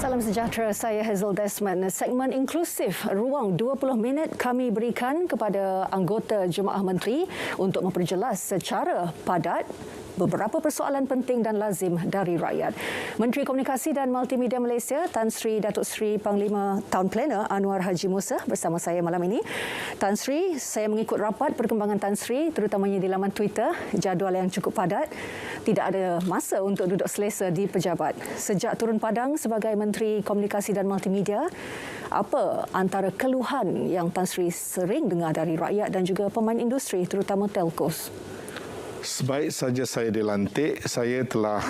Salam sejahtera, saya Hazel Desmond. Segmen inklusif ruang 20 minit kami berikan kepada anggota Jemaah Menteri untuk memperjelas secara padat beberapa persoalan penting dan lazim dari rakyat. Menteri Komunikasi dan Multimedia Malaysia Tan Sri Datuk Seri Panglima Tahun Plena Anwar Haji Musa bersama saya malam ini. Tan Sri, saya mengikut rapat perkembangan Tan Sri terutamanya di laman Twitter, jadual yang cukup padat. Tidak ada masa untuk duduk selesa di pejabat. Sejak turun padang sebagai Menteri Komunikasi dan Multimedia, apa antara keluhan yang Tan Sri sering dengar dari rakyat dan juga pemain industri terutama telcos? Sebaik saja saya dilantik, saya telah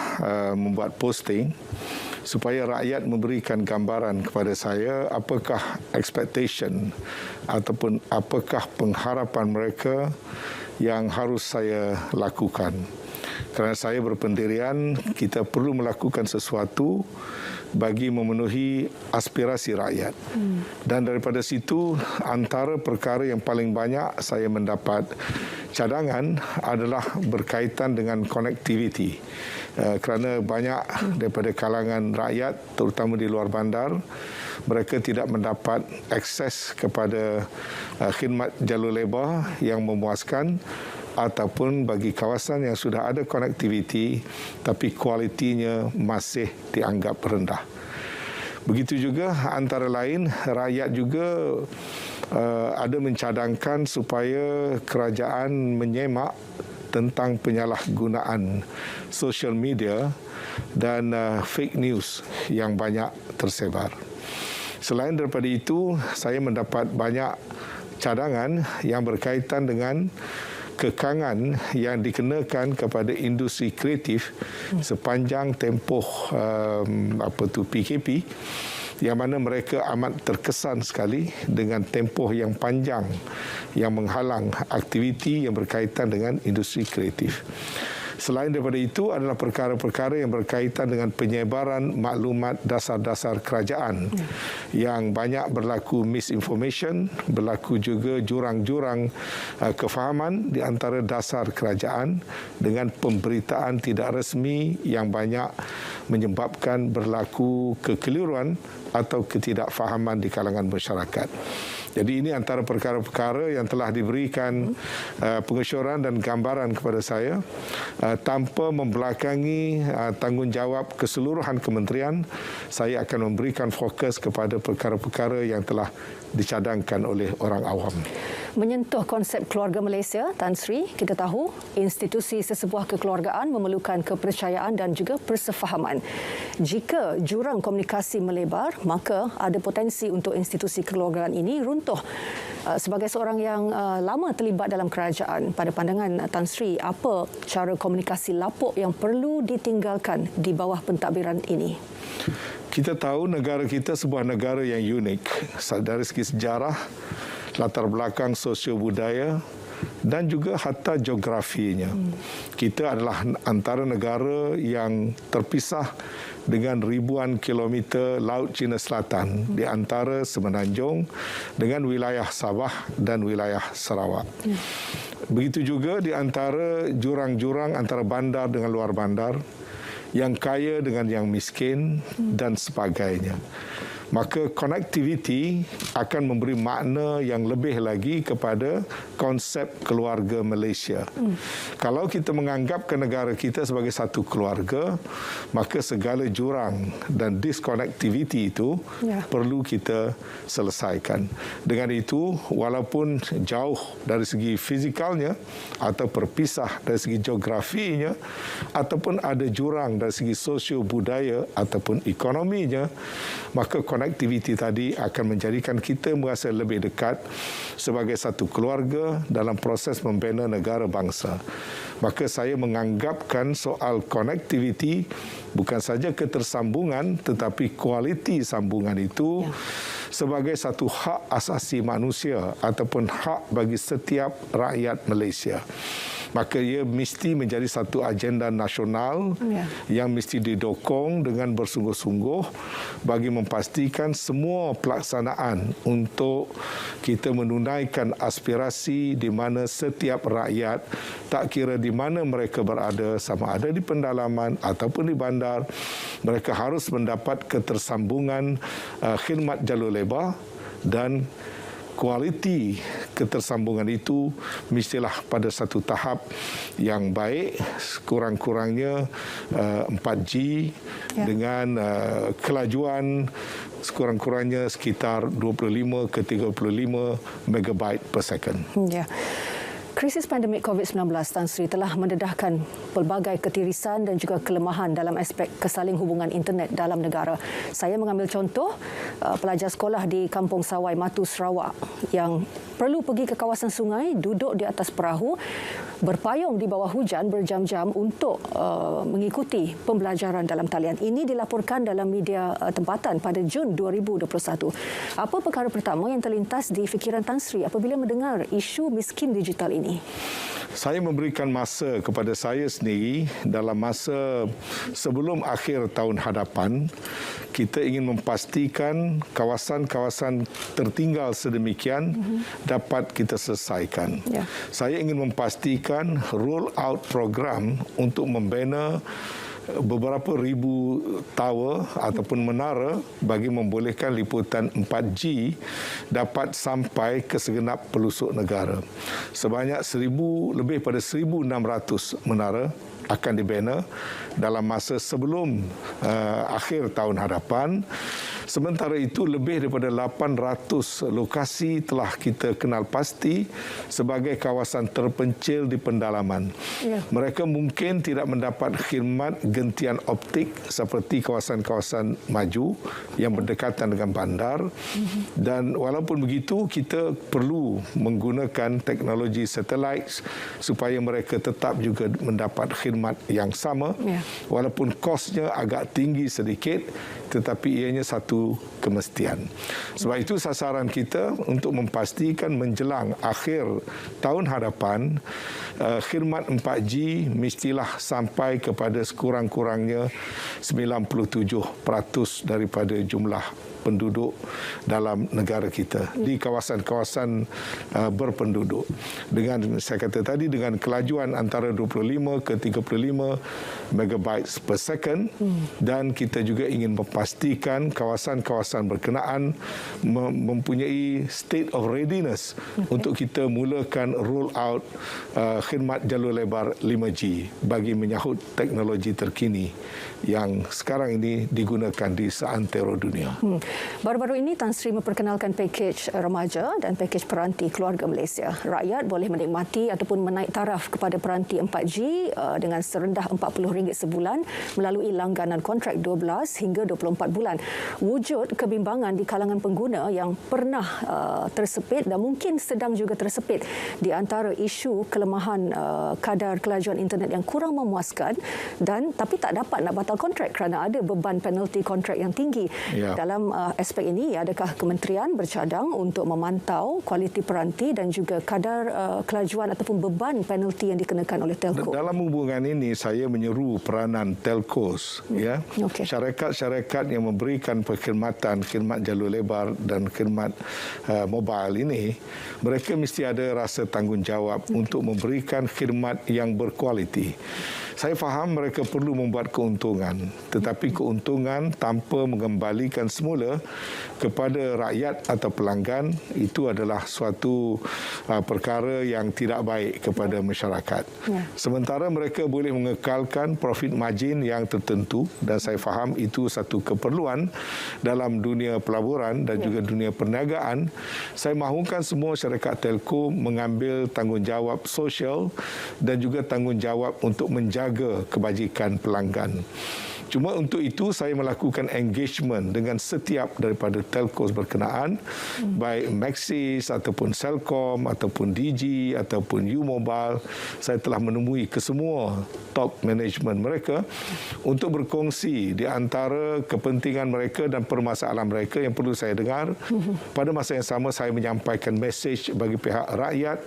membuat posting supaya rakyat memberikan gambaran kepada saya apakah expectation ataupun apakah pengharapan mereka yang harus saya lakukan. Kerana saya berpendirian, kita perlu melakukan sesuatu bagi memenuhi aspirasi rakyat. Dan daripada situ, antara perkara yang paling banyak saya mendapat cadangan adalah berkaitan dengan konektiviti. Kerana banyak daripada kalangan rakyat, terutama di luar bandar, mereka tidak mendapat akses kepada khidmat jalur lebar yang memuaskan, ataupun bagi kawasan yang sudah ada konektiviti tapi kualitinya masih dianggap rendah. Begitu juga antara lain rakyat juga ada mencadangkan supaya kerajaan menyemak tentang penyalahgunaan social media dan fake news yang banyak tersebar. Selain daripada itu, saya mendapat banyak cadangan yang berkaitan dengan kekangan yang dikenakan kepada industri kreatif sepanjang tempoh PKP, yang mana mereka amat terkesan sekali dengan tempoh yang panjang yang menghalang aktiviti yang berkaitan dengan industri kreatif. Selain daripada itu adalah perkara-perkara yang berkaitan dengan penyebaran maklumat dasar-dasar kerajaan yang banyak berlaku misinformation, berlaku juga jurang-jurang kefahaman di antara dasar kerajaan dengan pemberitaan tidak resmi yang banyak menyebabkan berlaku kekeliruan atau ketidakfahaman di kalangan masyarakat. Jadi ini antara perkara-perkara yang telah diberikan pengesyoran dan gambaran kepada saya tanpa membelakangi tanggungjawab keseluruhan kementerian. Saya akan memberikan fokus kepada perkara-perkara yang telah dicadangkan oleh orang awam. Menyentuh konsep keluarga Malaysia, Tan Sri, kita tahu institusi sesebuah kekeluargaan memerlukan kepercayaan dan juga persefahaman. Jika jurang komunikasi melebar, maka ada potensi untuk institusi kekeluargaan ini runtuh. Sebagai seorang yang lama terlibat dalam kerajaan, pada pandangan Tan Sri, apa cara komunikasi lapuk yang perlu ditinggalkan di bawah pentadbiran ini? Kita tahu negara kita sebuah negara yang unik dari segi sejarah, latar belakang sosio-budaya dan juga hatta geografinya. Kita adalah antara negara yang terpisah dengan ribuan kilometer Laut Cina Selatan di antara Semenanjung dengan wilayah Sabah dan wilayah Sarawak. Begitu juga di antara jurang-jurang antara bandar dengan luar bandar, yang kaya dengan yang miskin dan sebagainya. Maka konektiviti akan memberi makna yang lebih lagi kepada konsep keluarga Malaysia. Kalau kita menganggap negara kita sebagai satu keluarga, maka segala jurang dan diskonektiviti itu perlu kita selesaikan. Dengan itu, walaupun jauh dari segi fizikalnya atau berpisah dari segi geografinya, ataupun ada jurang dari segi sosio budaya ataupun ekonominya, maka konektiviti tadi akan menjadikan kita merasa lebih dekat sebagai satu keluarga dalam proses membina negara bangsa. Maka saya menganggapkan soal konektiviti bukan saja ketersambungan tetapi kualiti sambungan itu sebagai satu hak asasi manusia ataupun hak bagi setiap rakyat Malaysia. maka ia mesti menjadi satu agenda nasional yang mesti didokong dengan bersungguh-sungguh bagi memastikan semua pelaksanaan untuk kita menunaikan aspirasi di mana setiap rakyat, tak kira di mana mereka berada, sama ada di pendalaman ataupun di bandar, mereka harus mendapat ketersambungan khidmat jalur lebar, dan kualiti ketersambungan itu mestilah pada satu tahap yang baik, kurang-kurangnya 4G dengan kelajuan sekurang-kurangnya sekitar 25 ke 35 megabyte per second. Ya. Krisis pandemik COVID-19 Tan Sri telah mendedahkan pelbagai ketirisan dan juga kelemahan dalam aspek kesaling hubungan internet dalam negara. Saya mengambil contoh pelajar sekolah di Kampung Sawai Matu, Sarawak yang perlu pergi ke kawasan sungai, duduk di atas perahu, berpayung di bawah hujan berjam-jam untuk mengikuti pembelajaran dalam talian. Ini dilaporkan dalam media tempatan pada Jun 2021. Apa perkara pertama yang terlintas di fikiran Tan Sri apabila mendengar isu miskin digital ini? Saya memberikan masa kepada saya sendiri dalam masa sebelum akhir tahun hadapan. Kita ingin memastikan kawasan-kawasan tertinggal sedemikian dapat kita selesaikan. Saya ingin memastikan roll out program untuk membina beberapa ribu tower ataupun menara bagi membolehkan liputan 4G dapat sampai ke segenap pelosok negara. Sebanyak lebih pada 1,600 menara akan dibina dalam masa sebelum akhir tahun hadapan. Sementara itu, lebih daripada 800 lokasi telah kita kenal pasti sebagai kawasan terpencil di pendalaman. Mereka mungkin tidak mendapat khidmat gentian optik seperti kawasan-kawasan maju yang berdekatan dengan bandar. Dan walaupun begitu, kita perlu menggunakan teknologi satelit supaya mereka tetap juga mendapat khidmat yang sama. Walaupun kosnya agak tinggi sedikit, tetapi ianya satu kemestian. Sebab itu sasaran kita untuk memastikan menjelang akhir tahun hadapan, khidmat 4G mestilah sampai kepada sekurang-kurangnya 97% daripada jumlah penduduk dalam negara kita di kawasan-kawasan berpenduduk. Dengan saya kata tadi, dengan kelajuan antara 25 ke 35 megabytes per second, dan kita juga ingin memastikan kawasan-kawasan berkenaan mempunyai state of readiness untuk kita mulakan roll out khidmat jalur lebar 5G bagi menyahut teknologi terkini yang sekarang ini digunakan di seantero dunia. Baru-baru ini Tan Sri memperkenalkan pakej remaja dan pakej peranti keluarga Malaysia. Rakyat boleh menikmati ataupun menaik taraf kepada peranti 4G dengan serendah RM40 sebulan melalui langganan kontrak 12 hingga 24 bulan. Wujud kebimbangan di kalangan pengguna yang pernah tersepit dan mungkin sedang juga tersepit di antara isu kelemahan kadar kelajuan internet yang kurang memuaskan dan tapi tak dapat nak batal kontrak kerana ada beban penalti kontrak yang tinggi. Dalam aspek ini, adakah kementerian bercadang untuk memantau kualiti peranti dan juga kadar kelajuan ataupun beban penalti yang dikenakan oleh telco? Dalam hubungan ini, saya menyeru peranan telcos, syarikat-syarikat yang memberikan perkhidmatan khidmat jalur lebar dan khidmat mobile ini, mereka mesti ada rasa tanggungjawab untuk memberikan khidmat yang berkualiti. Saya faham mereka perlu membuat keuntungan, tetapi keuntungan tanpa mengembalikan semula kepada rakyat atau pelanggan itu adalah suatu perkara yang tidak baik kepada masyarakat. Sementara mereka boleh mengekalkan profit margin yang tertentu, dan saya faham itu satu keperluan dalam dunia pelaburan dan juga dunia perniagaan. Saya mahukan semua syarikat telco mengambil tanggungjawab sosial dan juga tanggungjawab untuk menjaga kebajikan pelanggan. Cuma untuk itu saya melakukan engagement dengan setiap daripada telcos berkenaan, baik Maxis ataupun Celcom ataupun Digi ataupun U-Mobile. Saya telah menemui kesemua top management mereka untuk berkongsi di antara kepentingan mereka dan permasalahan mereka yang perlu saya dengar. Pada masa yang sama saya menyampaikan mesej bagi pihak rakyat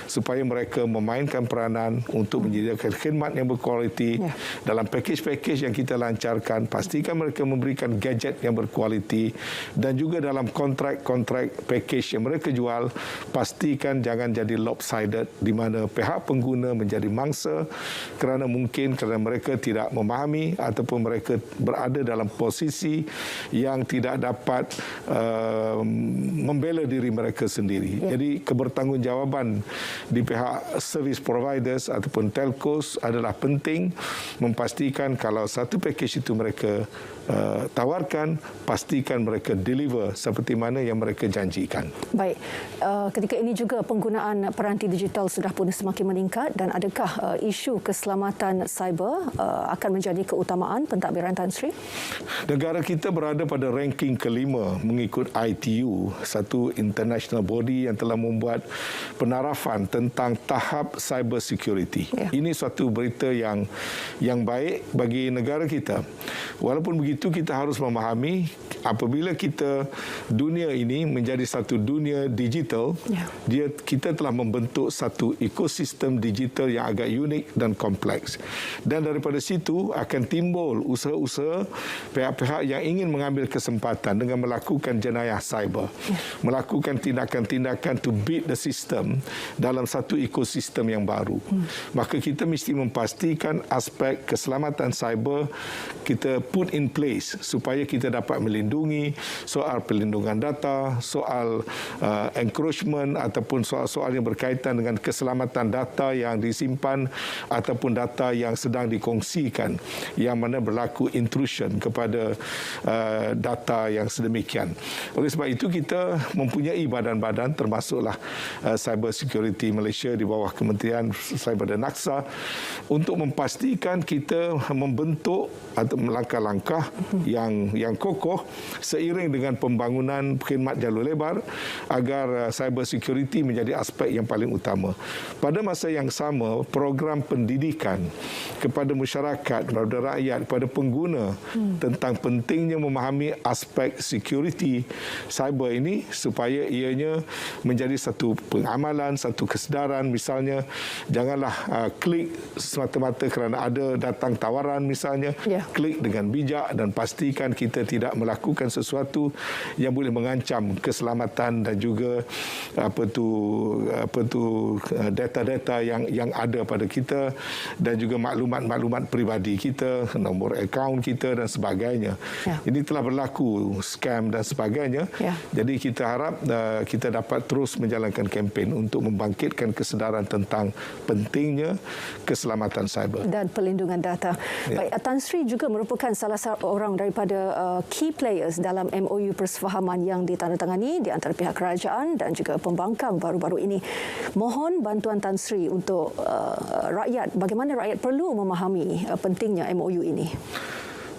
supaya mereka memainkan peranan untuk menyediakan khidmat yang berkualiti dalam pakej-pakej yang kita lancarkan. Pastikan mereka memberikan gadget yang berkualiti dan juga dalam kontrak-kontrak pakej yang mereka jual, pastikan jangan jadi lopsided di mana pihak pengguna menjadi mangsa kerana mereka tidak memahami ataupun mereka berada dalam posisi yang tidak dapat membela diri mereka sendiri. Jadi kebertanggungjawaban di pihak service providers ataupun telcos adalah penting, memastikan kalau satu pakej itu mereka tawarkan, pastikan mereka deliver seperti mana yang mereka janjikan. Baik, ketika ini juga penggunaan peranti digital sudah pun semakin meningkat, dan adakah isu keselamatan cyber akan menjadi keutamaan pentadbiran Tan Sri? Negara kita berada pada ranking kelima mengikut ITU, satu international body yang telah membuat penarafan tentang tahap cyber security. Ini suatu berita yang baik bagi negara kita. Walaupun begitu, kita harus memahami apabila dunia ini menjadi satu dunia digital, kita telah membentuk satu ekosistem digital yang agak unik dan kompleks. Dan daripada situ akan timbul usaha-usaha pihak-pihak yang ingin mengambil kesempatan dengan melakukan jenayah cyber, melakukan tindakan-tindakan to beat the system dalam satu ekosistem yang baru. Maka kita mesti memastikan aspek keselamatan cyber kita put in place supaya kita dapat melindungi soal perlindungan data, soal encroachment ataupun soal-soal yang berkaitan dengan keselamatan data yang disimpan ataupun data yang sedang dikongsikan yang mana berlaku intrusion kepada data yang sedemikian. Oleh sebab itu kita mempunyai badan-badan termasuklah Cyber Security Malaysia di bawah Kementerian Cyber dan Naksa untuk memastikan kita membentuk atau langkah-langkah yang kokoh seiring dengan pembangunan khidmat jalur lebar agar cyber security menjadi aspek yang paling utama. Pada masa yang sama, program pendidikan kepada masyarakat, kepada rakyat, kepada pengguna tentang pentingnya memahami aspek security cyber ini supaya ianya menjadi satu pengamalan, satu kesedaran. Misalnya, janganlah klik semata-mata kerana ada datang tawaran misalnya. Klik dengan bijak dan pastikan kita tidak melakukan sesuatu yang boleh mengancam keselamatan dan juga data-data yang ada pada kita dan juga maklumat-maklumat peribadi kita, nombor akaun kita dan sebagainya. Ini telah berlaku scam dan sebagainya. Jadi kita harap kita dapat terus menjalankan kempen untuk membangkitkan kesedaran tentang pentingnya keselamatan cyber dan perlindungan data. Baik, Tan Sri juga merupakan salah seorang daripada key players dalam MOU persefahaman yang ditandatangani di antara pihak kerajaan dan juga pembangkang baru-baru ini. Mohon bantuan Tan Sri untuk rakyat, bagaimana rakyat perlu memahami pentingnya MOU ini.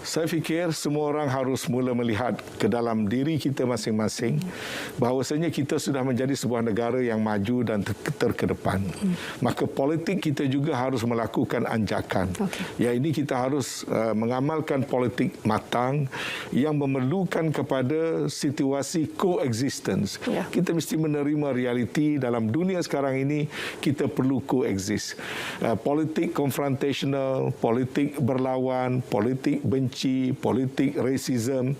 Saya fikir semua orang harus mula melihat ke dalam diri kita masing-masing bahawasanya kita sudah menjadi sebuah negara yang maju dan terkedepan. Maka politik kita juga harus melakukan anjakan. Yang ini kita harus mengamalkan politik matang yang memerlukan kepada situasi coexistence. Kita mesti menerima realiti dalam dunia sekarang ini kita perlu coexist. Politik confrontational, politik berlawan, politik benci, politik racism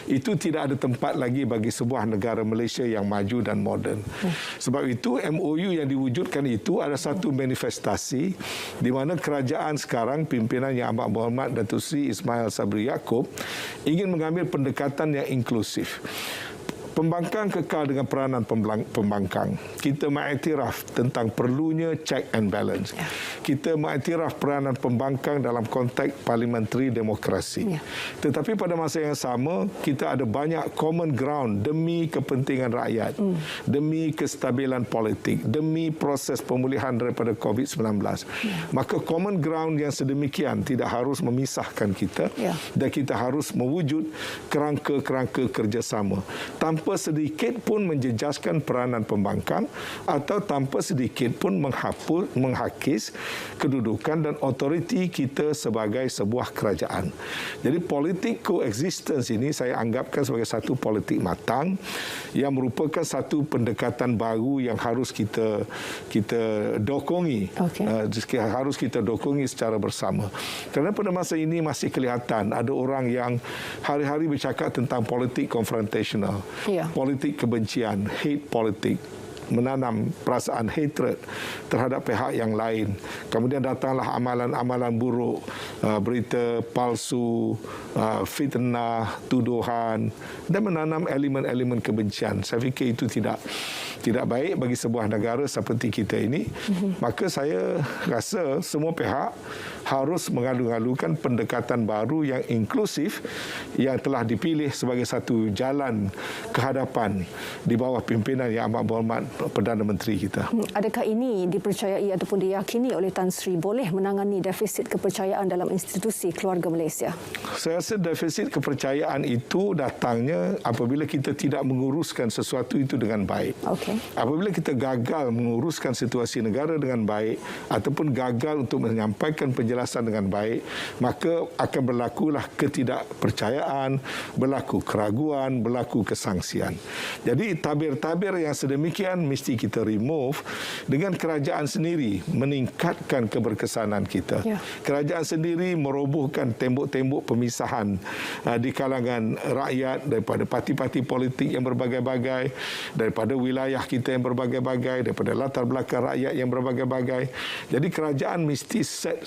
itu tidak ada tempat lagi bagi sebuah negara Malaysia yang maju dan moden. Sebab itu MOU yang diwujudkan itu adalah satu manifestasi di mana kerajaan sekarang pimpinan Yang Amat Berhormat Datuk Seri Ismail Sabri Yaakob ingin mengambil pendekatan yang inklusif. Pembangkang kekal dengan peranan pembangkang. Kita mengiktiraf tentang perlunya check and balance. Kita mengiktiraf peranan pembangkang dalam konteks parliamentary demokrasi. Tetapi pada masa yang sama, kita ada banyak common ground demi kepentingan rakyat, demi kestabilan politik, demi proses pemulihan daripada COVID-19. Maka common ground yang sedemikian tidak harus memisahkan kita dan kita harus mewujud kerangka-kerangka kerjasama tanpa sedikit pun menjejaskan peranan pembangkang atau tanpa sedikit pun menghakis kedudukan dan otoriti kita sebagai sebuah kerajaan. Jadi politik coexistence ini saya anggapkan sebagai satu politik matang yang merupakan satu pendekatan baru yang harus kita dokongi. Harus kita dokongi secara bersama. Kerana pada masa ini masih kelihatan ada orang yang hari-hari bercakap tentang politik konfrontasional. Politik kebencian, hate politik, menanam perasaan hatred terhadap pihak yang lain. Kemudian datanglah amalan-amalan buruk, berita palsu, fitnah, tuduhan dan menanam elemen-elemen kebencian. Saya fikir itu tidak baik bagi sebuah negara seperti kita ini. Maka saya rasa semua pihak harus mengalu-alukan pendekatan baru yang inklusif yang telah dipilih sebagai satu jalan kehadapan di bawah pimpinan Yang Amat Berhormat Perdana Menteri kita. Adakah ini dipercayai ataupun diyakini oleh Tan Sri boleh menangani defisit kepercayaan dalam institusi keluarga Malaysia? Saya rasa defisit kepercayaan itu datangnya apabila kita tidak menguruskan sesuatu itu dengan baik. Apabila kita gagal menguruskan situasi negara dengan baik ataupun gagal untuk menyampaikan penjelasan dengan baik, maka akan berlakulah ketidakpercayaan, berlaku keraguan, berlaku kesangsian. Jadi tabir-tabir yang sedemikian mesti kita remove dengan kerajaan sendiri meningkatkan keberkesanan kita. Kerajaan sendiri merobohkan tembok-tembok pemisahan di kalangan rakyat daripada parti-parti politik yang berbagai-bagai, daripada wilayah kita yang berbagai-bagai, daripada latar belakang rakyat yang berbagai-bagai. Jadi kerajaan mesti set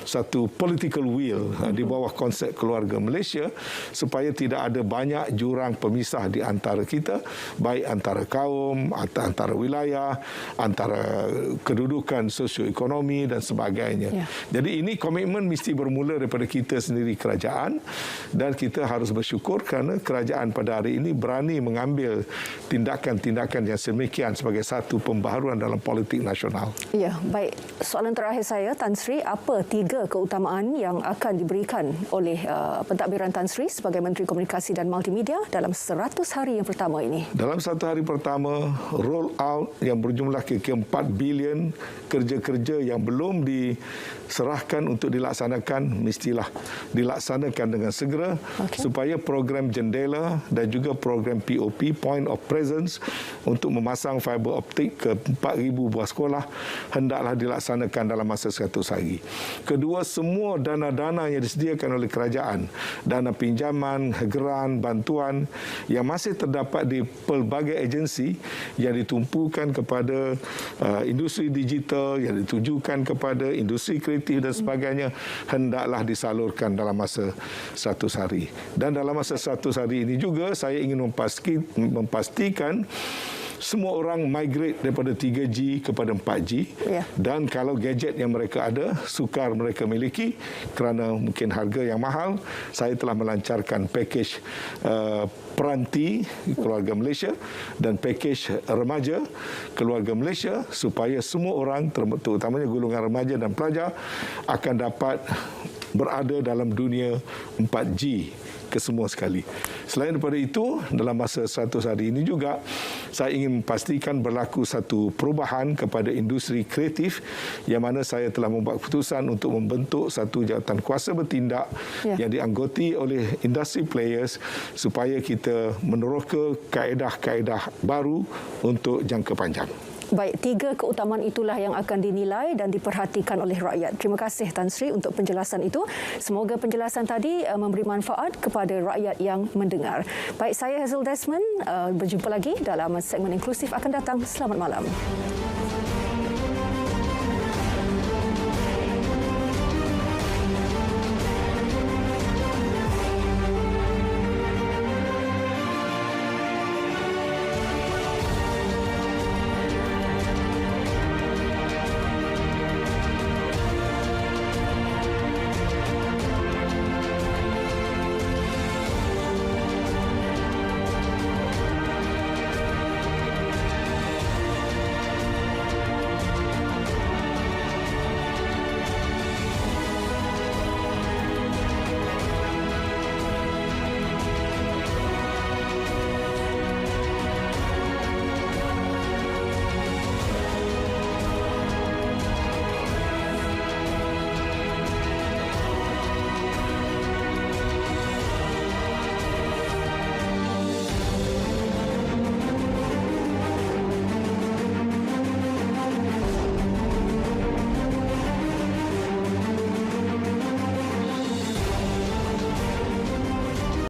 satu political will di bawah konsep keluarga Malaysia supaya tidak ada banyak jurang pemisah di antara kita, baik antara kaum, antara wilayah, antara kedudukan sosioekonomi dan sebagainya. Jadi ini komitmen mesti bermula daripada kita sendiri kerajaan, dan kita harus bersyukur kerana kerajaan pada hari ini berani mengambil tindakan-tindakan yang sedemikian sebagai satu pembaharuan dalam politik nasional. Ya, baik. Soalan terakhir saya, Tan Sri, apa 3 keutamaan yang akan diberikan oleh pentadbiran Tan Sri sebagai Menteri Komunikasi dan Multimedia dalam 100 hari yang pertama ini? Dalam 1 hari pertama, roll out yang berjumlah kira-kira 4 bilion kerja-kerja yang belum diserahkan untuk dilaksanakan mestilah dilaksanakan dengan segera supaya program jendela dan juga program POP, Point of Presence, untuk memasang fiber optik ke 4,000 buah sekolah hendaklah dilaksanakan dalam masa 100 hari. Kedua, semua dana-dana yang disediakan oleh kerajaan, dana pinjaman, geran, bantuan yang masih terdapat di pelbagai agensi yang ditumpukan kepada industri digital, yang ditujukan kepada industri kreatif dan sebagainya, hendaklah disalurkan dalam masa 100 hari. Dan dalam masa 100 hari ini juga saya ingin memastikan semua orang migrate daripada 3G kepada 4G. Dan kalau gadget yang mereka ada, sukar mereka miliki kerana mungkin harga yang mahal, saya telah melancarkan pakej peranti keluarga Malaysia dan pakej remaja keluarga Malaysia supaya semua orang, terutamanya golongan remaja dan pelajar, akan dapat berada dalam dunia 4G kesemua sekali. Selain daripada itu, dalam masa 100 hari ini juga saya ingin memastikan berlaku satu perubahan kepada industri kreatif yang mana saya telah membuat keputusan untuk membentuk satu jawatan kuasa bertindak yang dianggoti oleh industri players supaya kita meneroka kaedah-kaedah baru untuk jangka panjang. Baik, 3 keutamaan itulah yang akan dinilai dan diperhatikan oleh rakyat. Terima kasih Tan Sri untuk penjelasan itu. Semoga penjelasan tadi memberi manfaat kepada rakyat yang mendengar. Baik, saya Hazel Desmond, berjumpa lagi dalam segmen inklusif akan datang. Selamat malam.